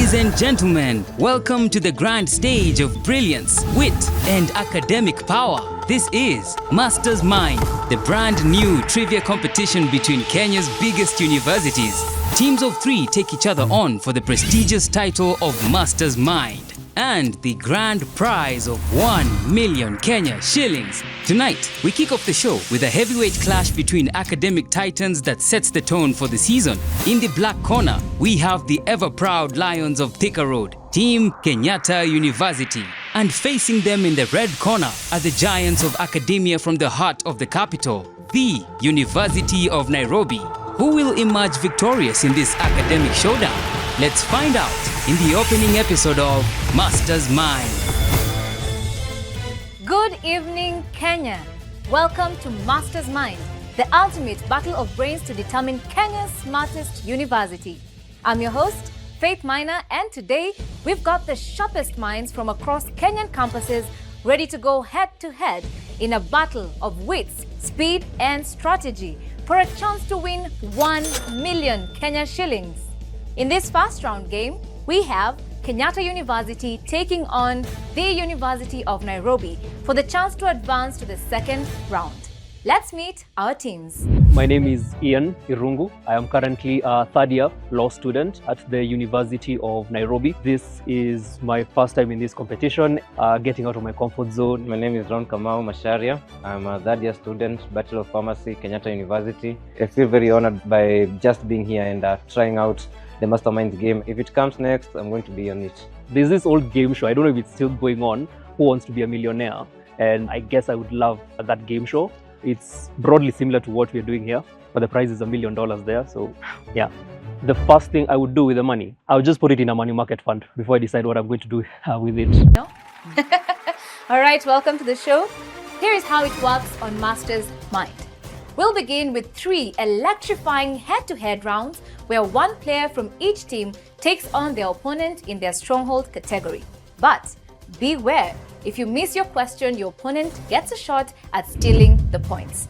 Ladies and gentlemen, welcome to the grand stage of brilliance, wit, and academic power. This is Master's Mind, the brand new trivia competition between Kenya's biggest universities. Teams of 3 take each other on for the prestigious title of Master's Mind and the grand prize of 1 million Kenya shillings. Tonight, we kick off the show with a heavyweight clash between academic titans that sets the tone for the season. In the black corner, we have the ever-proud Lions of Thika Road, Team Kenyatta University. And facing them in the red corner are the giants of academia from the heart of the capital, the University of Nairobi. Who will emerge victorious in this academic showdown? Let's find out in the opening episode of Master's Mind. Good evening, Kenya. Welcome to Master's Mind, the ultimate battle of brains to determine Kenya's smartest university. I'm your host, Faith Minor, and today we've got the sharpest minds from across Kenyan campuses ready to go head-to-head in a battle of wits, speed, and strategy for a chance to win 1 million Kenya shillings. In this first round game, we have Kenyatta University taking on the University of Nairobi for the chance to advance to the second round. Let's meet our teams. My name is Ian Irungu. I am currently a third-year law student at the University of Nairobi. This is my first time in this competition, getting out of my comfort zone. My name is Ron Kamau Masharia. I'm a third-year student, Bachelor of Pharmacy, Kenyatta University. I feel very honored by just being here and trying out the Mastermind game. If it comes next, I'm going to be on it. There's this old game show, I don't know if it's still going on, Who Wants to Be a Millionaire? And I guess I would love that game show. It's broadly similar to what we're doing here, but the prize is $1 million there. So yeah, the first thing I would do with the money, I would just put it in a money market fund before I decide what I'm going to do with it. No? All right, welcome to the show. Here is how it works on Master's Mind. We'll begin with 3 electrifying head-to-head rounds where one player from each team takes on their opponent in their Stronghold category. But beware, if you miss your question, your opponent gets a shot at stealing the points.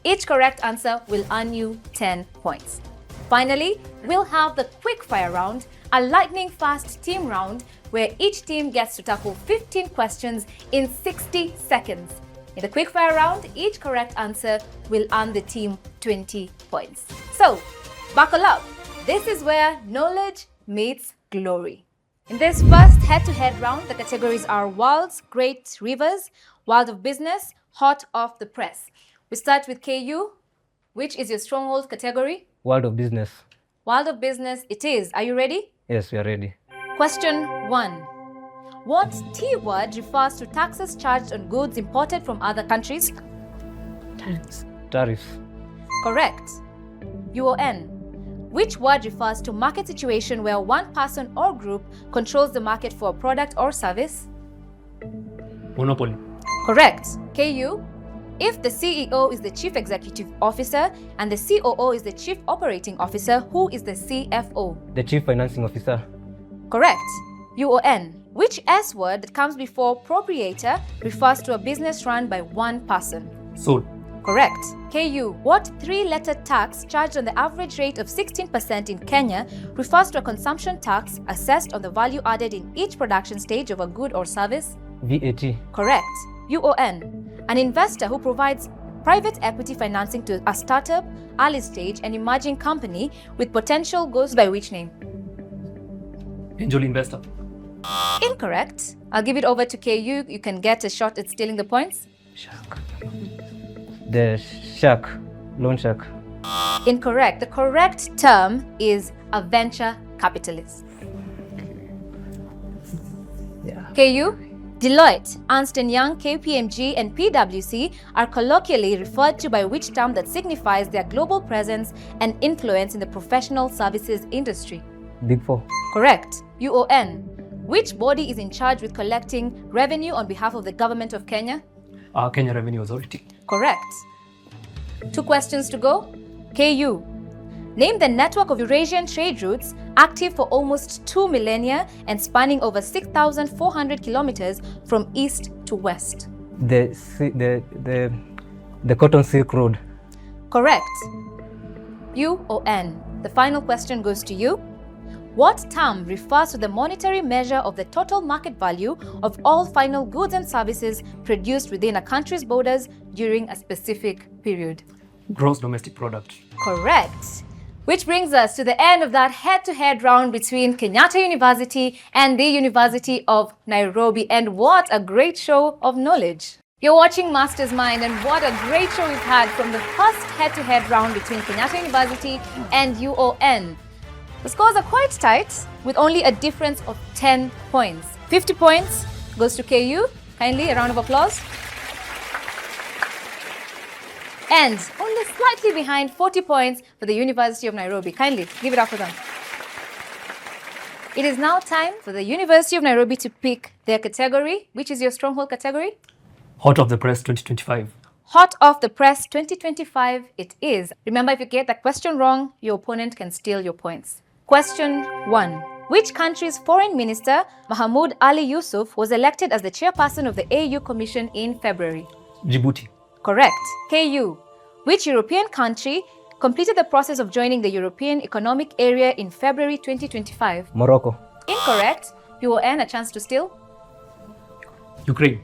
Each correct answer will earn you 10 points. Finally, we'll have the Quickfire round, a lightning-fast team round where each team gets to tackle 15 questions in 60 seconds. In the Quickfire round, each correct answer will earn the team 20 points. So, buckle up. This is where knowledge meets glory. In this first head-to-head round, the categories are World's Great Rivers, World of Business, Hot Off the Press. We start with KU. Which is your Stronghold category? World of Business. World of Business it is. Are you ready? Yes, we are ready. Question 1. What T word refers to taxes charged on goods imported from other countries? Tariff. Correct. UON. Which word refers to market situation where one person or group controls the market for a product or service? Monopoly. Correct. KU. If the CEO is the Chief Executive Officer and the COO is the Chief Operating Officer, who is the CFO? The Chief Financing Officer. Correct. UON. Which S word that comes before proprietor refers to a business run by one person? Soul. Correct. KU. What 3-letter tax charged on the average rate of 16% in Kenya refers to a consumption tax assessed on the value added in each production stage of a good or service? VAT. Correct. UON. An investor who provides private equity financing to a startup, early stage, and emerging company with potential goes by which name? Angel investor. Incorrect. I'll give it over to KU. You can get a shot at stealing the points. Shark. The shark. Loan shark. Incorrect. The correct term is a venture capitalist. Yeah. KU. Deloitte, Ernst & Young, KPMG, and PwC are colloquially referred to by which term that signifies their global presence and influence in the professional services industry? Big Four. Correct. UON. Which body is in charge with collecting revenue on behalf of the government of Kenya? Kenya Revenue Authority. Correct. 2 questions to go. KU. Name the network of Eurasian trade routes active for almost 2 millennia and spanning over 6,400 kilometers from east to west. The Cotton Silk Road. Correct. UON. The final question goes to you. What term refers to the monetary measure of the total market value of all final goods and services produced within a country's borders during a specific period? Gross domestic product. Correct. Which brings us to the end of that head-to-head round between Kenyatta University and the University of Nairobi. And what a great show of knowledge. You're watching Master's Mind, and what a great show we've had from the first head-to-head round between Kenyatta University and UON. The scores are quite tight, with only a difference of 10 points. 50 points goes to KU. Kindly, a round of applause. And only slightly behind, 40 points for the University of Nairobi. Kindly, give it up for them. It is now time for the University of Nairobi to pick their category. Which is your Stronghold category? Hot of the press 2025. Hot off the press 2025 it is. Remember, if you get that question wrong, your opponent can steal your points. Question 1. Which country's Foreign Minister, Mahmoud Ali Yusuf, was elected as the chairperson of the AU Commission in February? Djibouti. Correct. KU. Which European country completed the process of joining the European Economic Area in February 2025? Morocco. Incorrect. UON, a chance to steal? Ukraine.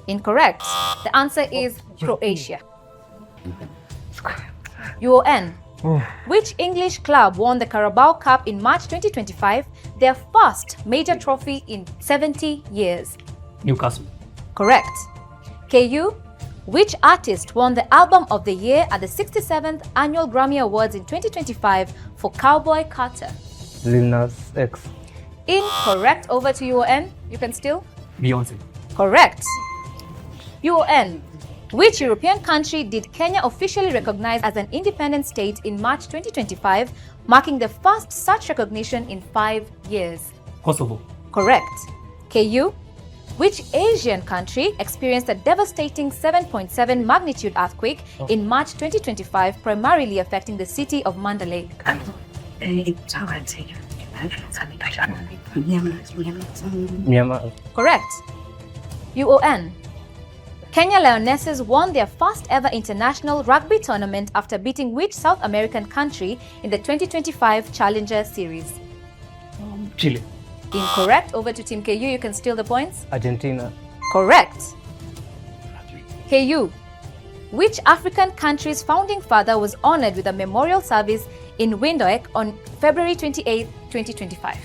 Incorrect. The answer is Croatia. UON. Which English club won the Carabao Cup in March 2025, their first major trophy in 70 years? Newcastle. Correct. KU. Which artist won the Album of the Year at the 67th Annual Grammy Awards in 2025 for Cowboy Carter? Lil Nas X. Incorrect. Over to UON. You can still? Beyonce. Correct. UON. Which European country did Kenya officially recognize as an independent state in March 2025, marking the first such recognition in 5 years? Kosovo. Correct. KU. Which Asian country experienced a devastating 7.7 magnitude earthquake in March 2025, primarily affecting the city of Mandalay? Myanmar. Correct. UON. Kenya Lionesses won their first ever international rugby tournament after beating which South American country in the 2025 Challenger Series? Chile. Incorrect. Over to Team KU. You can steal the points. Argentina. Correct. KU. Which African country's founding father was honored with a memorial service in Windhoek on February 28, 2025?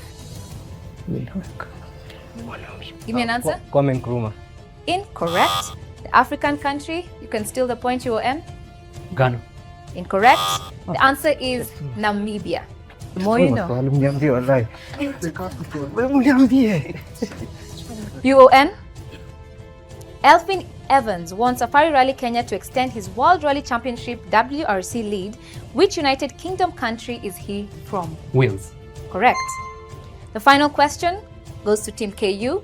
Give me an answer. Kwame Nkrumah. Incorrect. The African country. You can steal the point, UON. Ghana. Incorrect. The answer is Namibia. The more you know. UON. Elfin Evans won Safari Rally Kenya to extend his World Rally Championship WRC lead. Which United Kingdom country is he from? Wales. Correct. The final question goes to Team KU.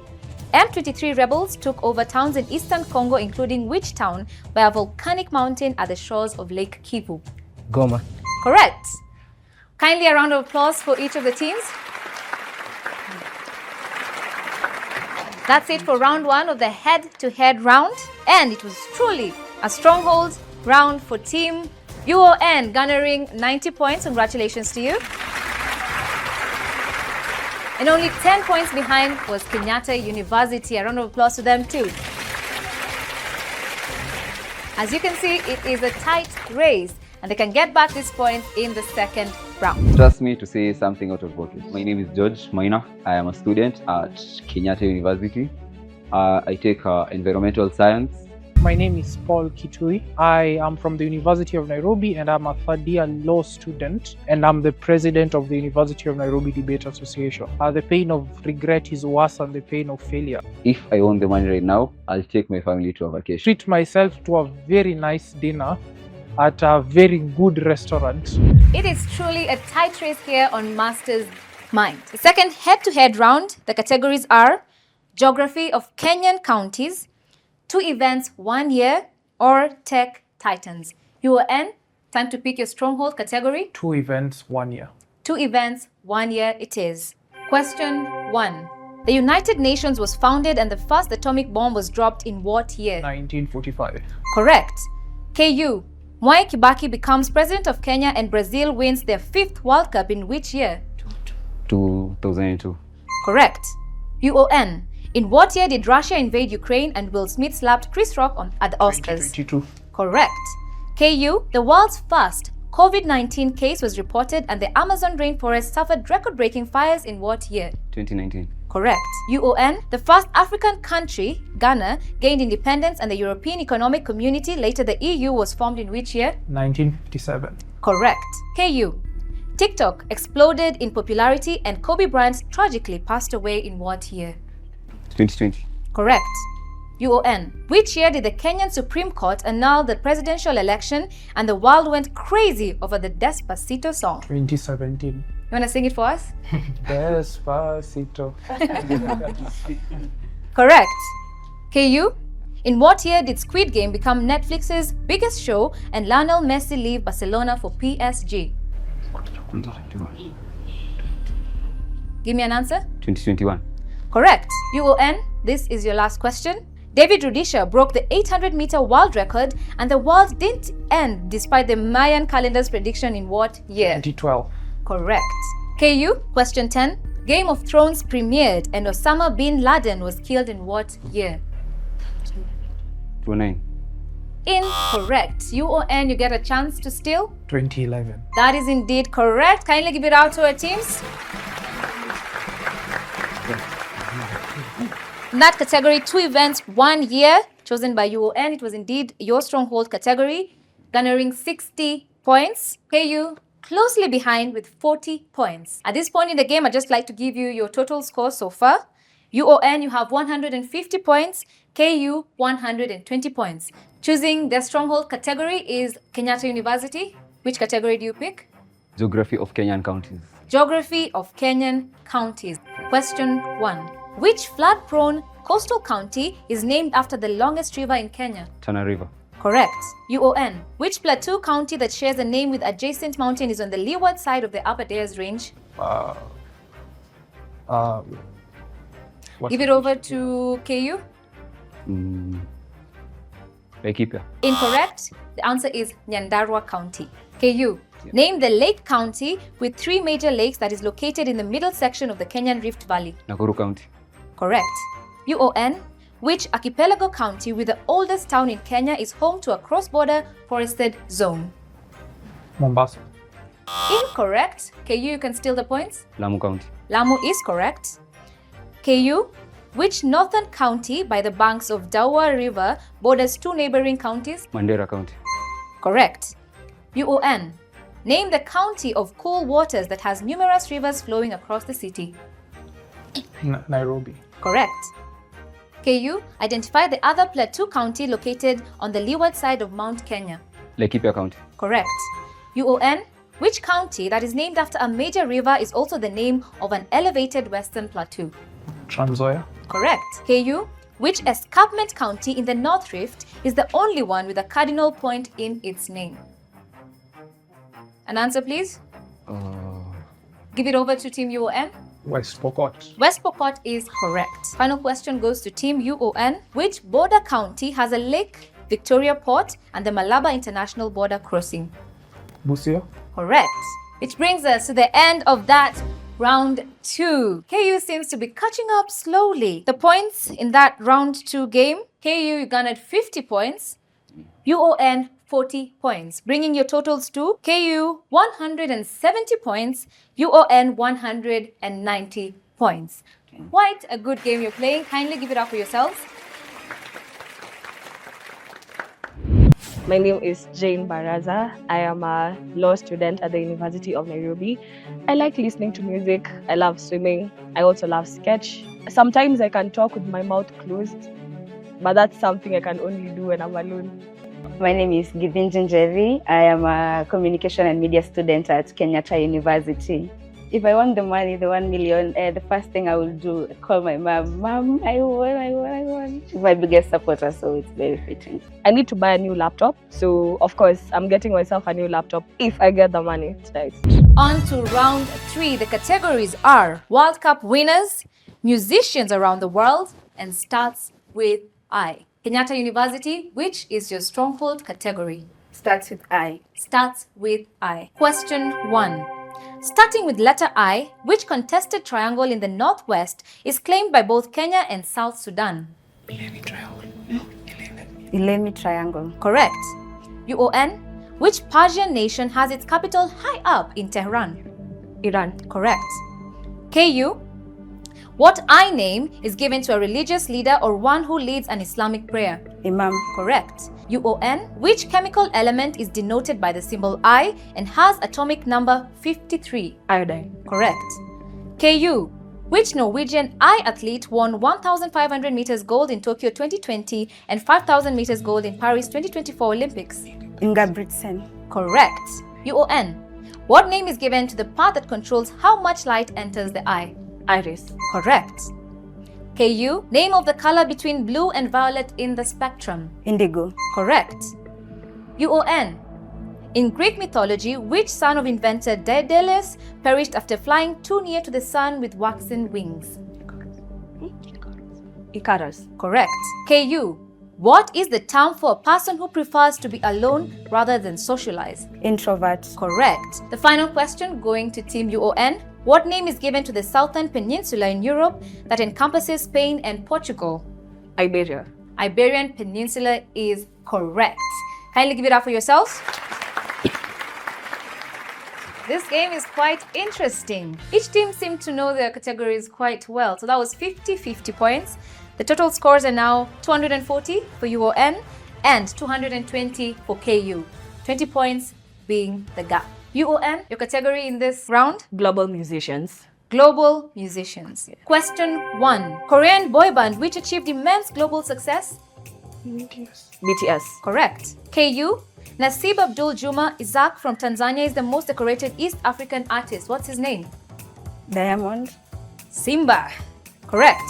M23 rebels took over towns in eastern Congo, including which town by a volcanic mountain at the shores of Lake Kivu? Goma. Correct. Kindly a round of applause for each of the teams. That's it for round 1 of the head-to-head round. And it was truly a stronghold round for Team UON, garnering 90 points. Congratulations to you. And only 10 points behind was Kenyatta University. A round of applause to them too. As you can see, it is a tight race, and they can get back these points in the second round. Trust me to say something out of pocket. My name is George Maina. I am a student at Kenyatta University. I take environmental science. My name is Paul Kitui. I am from the University of Nairobi and I'm a third year law student, and I'm the president of the University of Nairobi Debate Association. The pain of regret is worse than the pain of failure. If I own the money right now, I'll take my family to a vacation. Treat myself to a very nice dinner at a very good restaurant. It is truly a tight race here on Master's Mind. The second head-to-head round, the categories are Geography of Kenyan Counties, 2 events 1 year, or Tech Titans. UON, time to pick your stronghold category. 2 events, 1 year. 2 events, 1 year it is. Question 1. The United Nations was founded and the first atomic bomb was dropped in what year? 1945. Correct. KU. Mwai Kibaki becomes president of Kenya and Brazil wins their 5th World Cup in which year? 2002. Correct. UON. In what year did Russia invade Ukraine and Will Smith slapped Chris Rock at the Oscars? 2022. Correct. KU. The world's first COVID-19 case was reported and the Amazon rainforest suffered record-breaking fires in what year? 2019. Correct. UON. The first African country, Ghana, gained independence and the European Economic Community, later the EU, was formed in which year? 1957. Correct. KU. TikTok exploded in popularity and Kobe Bryant tragically passed away in what year? 2020. Correct. UON. Which year did the Kenyan Supreme Court annul the presidential election and the world went crazy over the Despacito song? 2017. You want to sing it for us? Despacito. Correct. KU. In what year did Squid Game become Netflix's biggest show and Lionel Messi leave Barcelona for PSG? Give me an answer. 2021. Correct. UON. This is your last question. David Rudisha broke the 800-meter world record and the world didn't end despite the Mayan calendar's prediction in what year? 2012. Correct. KU. Question 10. Game of Thrones premiered and Osama bin Laden was killed in what year? 2009. Incorrect. UON, you get a chance to steal. 2011. That is indeed correct. Kindly give it out to our teams. In that category, 2 events, 1 year, chosen by UON. It was indeed your Stronghold category, garnering 60 points. KU closely behind with 40 points. At this point in the game, I'd just like to give you your total score so far. UON, you have 150 points. KU, 120 points. Choosing the Stronghold category is Kenyatta University. Which category do you pick? Geography of Kenyan counties. Geography of Kenyan counties. Question 1. Which flood-prone coastal county is named after the longest river in Kenya? Tana River. Correct. UON. Which plateau county that shares a name with adjacent mountain is on the leeward side of the Upper Dares Range? Give it over to KU. Laikipia. Incorrect. The answer is Nyandarua County. KU. Name the lake county with 3 major lakes that is located in the middle section of the Kenyan Rift Valley. Nakuru County. Correct. UON. Which archipelago county with the oldest town in Kenya is home to a cross-border forested zone? Mombasa. Incorrect. KU, you can steal the points. Lamu County. Lamu is correct. KU. Which northern county by the banks of Dawa River borders 2 neighboring counties? Mandera County. Correct. UON. Name the county of cool waters that has numerous rivers flowing across the city. Nairobi. Correct. KU. Identify the other plateau county located on the leeward side of Mount Kenya. Laikipia County. Correct. UON. Which county that is named after a major river is also the name of an elevated western plateau? Trans Nzoia. Correct. KU. Which escarpment county in the North Rift is the only one with a cardinal point in its name? An answer, please. Give it over to Team UON. West Pokot. West Pokot is correct. Final question goes to Team UON. Which border county has a Lake Victoria Port and the Malaba International Border Crossing? Busia. Correct. Which brings us to the end of that round 2. KU seems to be catching up slowly. The points in that round 2 game, KU, you garnered 50 points. UON, 40 points, bringing your totals to KU 170 points, UON 190 points. Quite a good game you're playing. Kindly give it up for yourselves. My name is Jane Baraza. I am a law student at the University of Nairobi. I like listening to music. I love swimming. I also love sketch. Sometimes I can talk with my mouth closed, but that's something I can only do when I'm alone. My name is Givin Jinjeri. I am a communication and media student at Kenyatta University. If I won the money, the 1 million, the first thing I will do, call my mom. Mom, I won. She's my biggest supporter, so it's very fitting. I need to buy a new laptop. So, of course, I'm getting myself a new laptop if I get the money tonight. On to round 3. The categories are World Cup winners, musicians around the world, and starts with I. Kenyatta University, which is your Stronghold category? Starts with I. Starts with I. Question 1. Starting with letter I, which contested triangle in the northwest is claimed by both Kenya and South Sudan? Ilemi Triangle. Correct. UON, which Persian nation has its capital high up in Tehran? Iran. Correct. KU, what I name is given to a religious leader or one who leads an Islamic prayer? Imam. Correct. UON, which chemical element is denoted by the symbol I and has atomic number 53? Iodine. Correct. KU, which Norwegian athlete won 1,500 meters gold in Tokyo 2020 and 5,000 meters gold in Paris 2024 Olympics? Ingebrigtsen. Correct. UON, what name is given to the part that controls how much light enters the eye? Iris. Correct. KU, name of the color between blue and violet in the spectrum? Indigo. Correct. UON, in Greek mythology, which son of inventor Daedalus perished after flying too near to the sun with waxen wings? Icarus. Correct. KU, what is the term for a person who prefers to be alone rather than socialize? Introvert. Correct. The final question going to Team UON. What name is given to the southern peninsula in Europe that encompasses Spain and Portugal? Iberia. Iberian Peninsula is correct. Kindly give it up for yourselves. This game is quite interesting. Each team seemed to know their categories quite well. So that was 50-50 points. The total scores are now 240 for UON and 220 for KU. 20 points being the gap. UON, your category in this round? Global musicians. Global musicians. Question 1. Korean boy band which achieved immense global success? BTS. Correct. KU, Nasib Abdul Juma Isaac from Tanzania is the most decorated East African artist. What's his name? Diamond. Simba. Correct.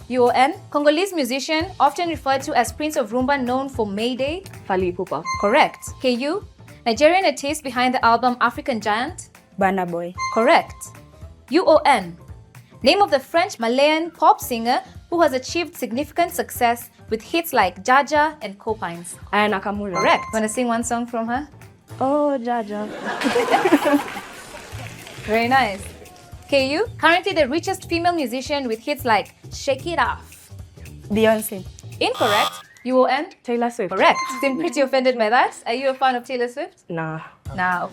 UON, Congolese musician often referred to as Prince of Rumba known for Mayday? Fally Ipupa. Correct. KU, Nigerian artist behind the album African Giant? Burna Boy. Correct. UON, name of the French Malayan pop singer who has achieved significant success with hits like Jaja and Copines? Aya Nakamura. Correct. Want to sing one song from her? Oh, Jaja. Very nice. KU, currently the richest female musician with hits like Shake It Off? Beyonce. Incorrect. UON? Taylor Swift. Correct. Seem pretty offended by that. Are you a fan of Taylor Swift? Nah. Now.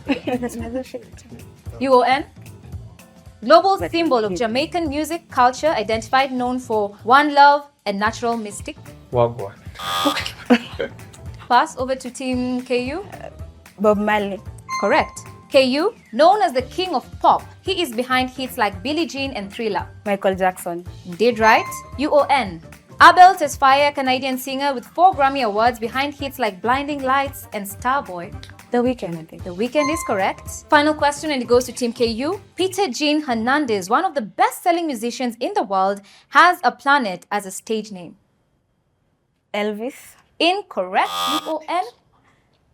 UON? Global symbol of Jamaican music culture identified known for One Love and Natural Mystic? Wagwan. Pass over to Team KU. Bob Marley. Correct. KU, known as the king of pop, he is behind hits like Billie Jean and Thriller. Michael Jackson. Did right. UON, Abel Tesfaye, Canadian singer with 4 Grammy Awards behind hits like Blinding Lights and Starboy. The Weeknd, I think. The Weeknd is correct. Final question, and it goes to Team KU. Peter Jean Hernandez, one of the best-selling musicians in the world, has a planet as a stage name. Elvis. Incorrect. UON.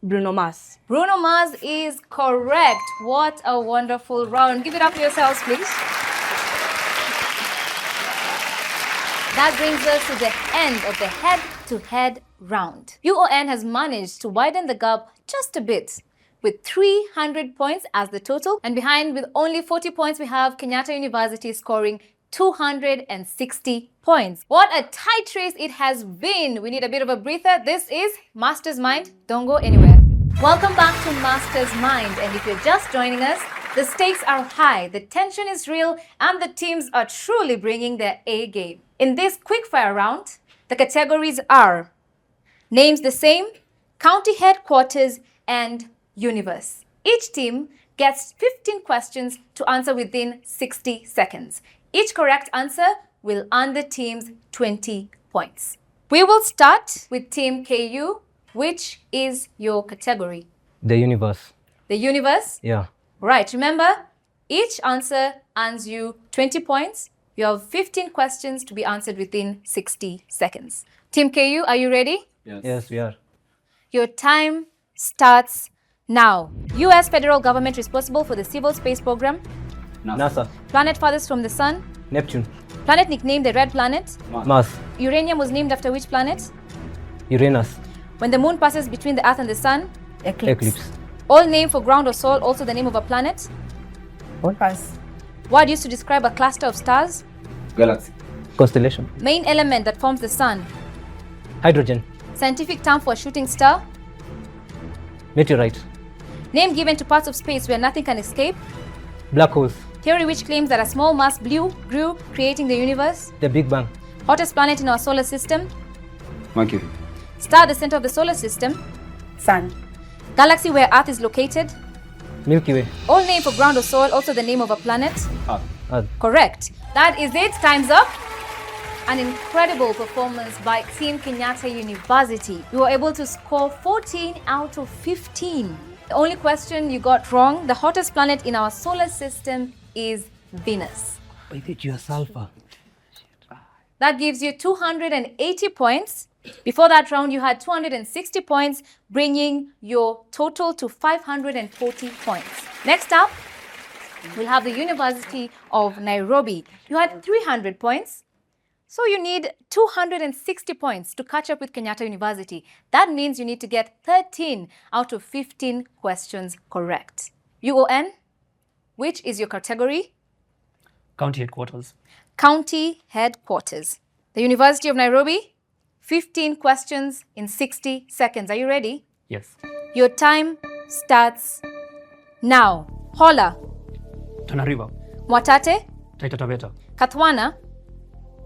Bruno Mars. Bruno Mars is correct. What a wonderful round. Give it up for yourselves, please. That brings us to the end of the head-to-head round. UON has managed to widen the gap just a bit with 300 points as the total. And behind with only 40 points, we have Kenyatta University scoring 260 points. What a tight race it has been. We need a bit of a breather. This is Master's Mind. Don't go anywhere. Welcome back to Master's Mind. And if you're just joining us, the stakes are high, the tension is real, and the teams are truly bringing their A game. In this quickfire round, the categories are names the same, county headquarters, and universe. Each team gets 15 questions to answer within 60 seconds. Each correct answer will earn the teams 20 points. We will start with Team KU. Which is your category? The universe. The universe? Yeah. Right. Remember, each answer earns you 20 points. You have 15 questions to be answered within 60 seconds. Team KU, are you ready? Yes, we are. Your time starts now. US federal government responsible for the civil space program? NASA. Planet farthest from the sun? Neptune. Planet nicknamed the red planet? Mars. Uranium was named after which planet? Uranus. When the moon passes between the earth and the sun? Eclipse. Eclipse. All name for ground or soil, also the name of a planet? What? Pass. Word used to describe a cluster of stars. Galaxy. Constellation. Main element that forms the sun. Hydrogen. Scientific term for a shooting star. Meteorite. Name given to parts of space where nothing can escape. Black holes. Theory which claims that a small mass grew, creating the universe. The Big Bang. Hottest planet in our solar system. Mercury. Star at the center of the solar system. Sun. Galaxy where Earth is located. Milky Way. Old name for ground or soil, also the name of a planet. Earth. Correct. That is it. Time's up. An incredible performance by Team Kenyatta University. You were able to score 14 out of 15. The only question you got wrong, the hottest planet in our solar system is Venus. I think you are sulfur. That gives you 280 points. Before that round, you had 260 points, bringing your total to 540 points. Next up, we'll have the University of Nairobi. You had 300 points, so you need 260 points to catch up with Kenyatta University. That means you need to get 13 out of 15 questions correct. UON, which is your category? County headquarters. County headquarters. The University of Nairobi, 15 questions in 60 seconds. Are you ready? Yes. Your time starts now. Hola, Tana River. Mwatate, Taita Taveta. Kathwana,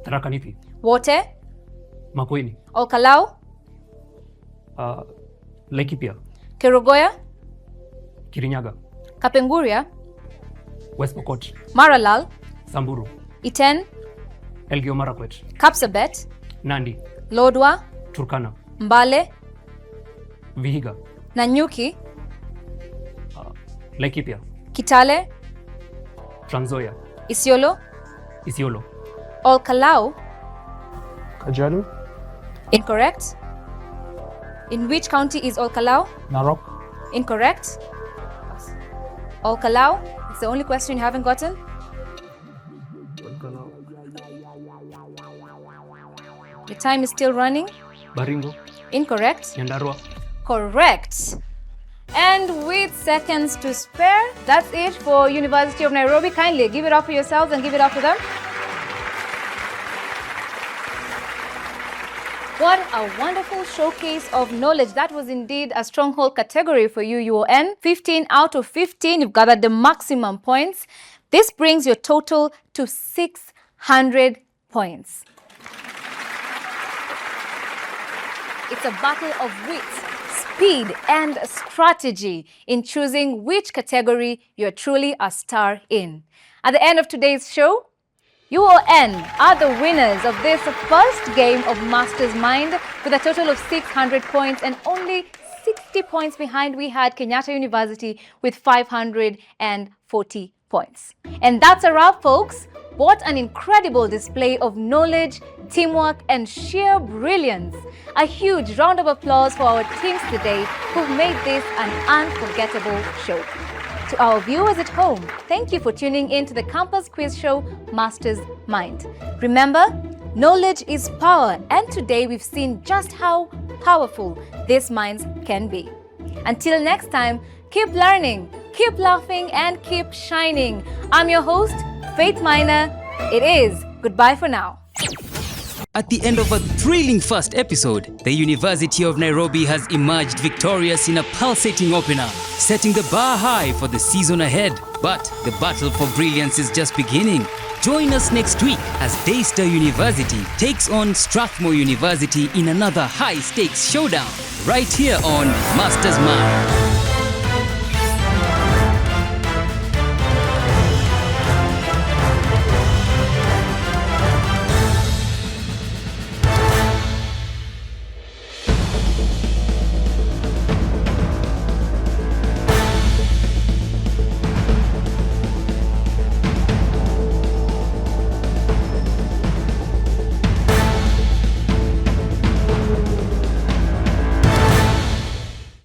Tharaka Nithi. Wote, Makueni. Olkalau, Laikipia. Kerugoya, Kirinyaga. Kapenguria, West Pokot. Maralal, Samburu. Iten, Elgeyo Marakwet. Kapsabet, Nandi. Lodwa, Turkana. Mbale, Vihiga. Nanyuki, Laikipia. Kitale, Trans Nzoia. Isiolo, Isiolo. Olkalau. Kajiado. Incorrect. In which county is Olkalau? Narok. Incorrect. Olkalau. It's the only question you haven't gotten. The time is still running. Baringo. Incorrect. Nyandarua. Correct. And with seconds to spare, that's it for University of Nairobi. Kindly give it up for yourselves and give it up for them. What a wonderful showcase of knowledge. That was indeed a stronghold category for you, UON. 15 out of 15, you've gathered the maximum points. This brings your total to 600 points. It's a battle of wits, speed, and strategy in choosing which category you're truly a star in. At the end of today's show, UON are the winners of this first game of Master's Mind with a total of 600 points, and only 60 points behind we had Kenyatta University with 540 points. And that's a wrap, folks. What an incredible display of knowledge, teamwork, and sheer brilliance. A huge round of applause for our teams today who've made this an unforgettable show. To our viewers at home, thank you for tuning in to the campus quiz show, Master's Mind. Remember, knowledge is power, and today we've seen just how powerful these minds can be. Until next time, keep learning, keep laughing, and keep shining. I'm your host, Faith Minor. It is goodbye for now. At the end of a thrilling first episode, the University of Nairobi has emerged victorious in a pulsating opener, setting the bar high for the season ahead. But the battle for brilliance is just beginning. Join us next week as Daystar University takes on Strathmore University in another high-stakes showdown, right here on Master's Mind.